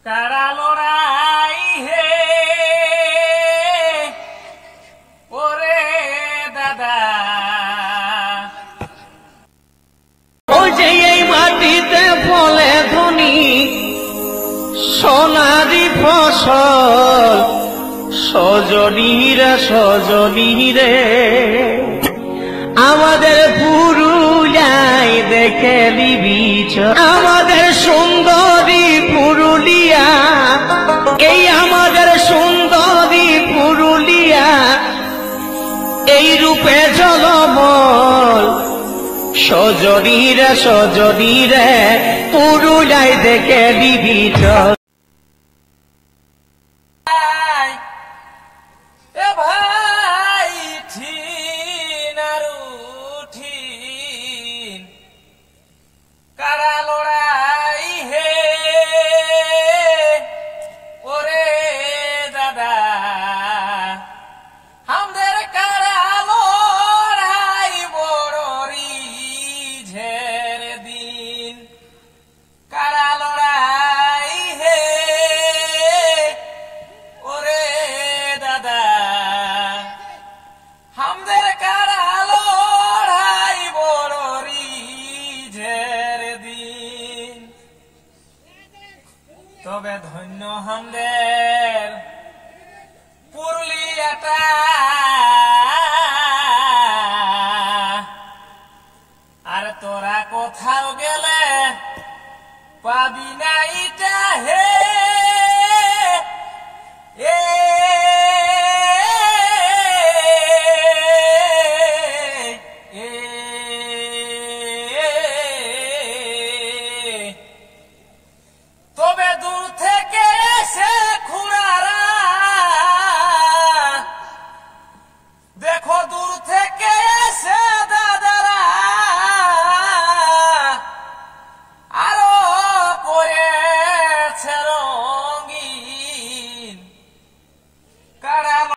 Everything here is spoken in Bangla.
কারা লড়াই হে ওরে দাদা, ওই যে এই মাটিতে ফলে ধনী সোনারি ফসল, সজনী রে সজনী রে আমাদের পুরুলিয়ায় দেখে নিবি, আমাদের সুন্দরী পুরুলিয়া, এই আমাদের সুন্দরী পুরুলিয়া, এই রূপে জলমল সজনী রে সজনী রে পুরুলিয়ায় দেখে নিবি। এ ভাই ঠিন আর উঠিন, কারা লড়াই হে ওরে দাদা, আমাদের কারা লড়াই বড়রি ঝের দিন, কারা লড়াই হে ওরে দাদা, আমাদের কারা লড়াই বড়রি ঝের দিন। তবে ধন্য আমাদের পুরুলিয়াটা, আর তোরা কোথাও গেলে পাবি না ইটা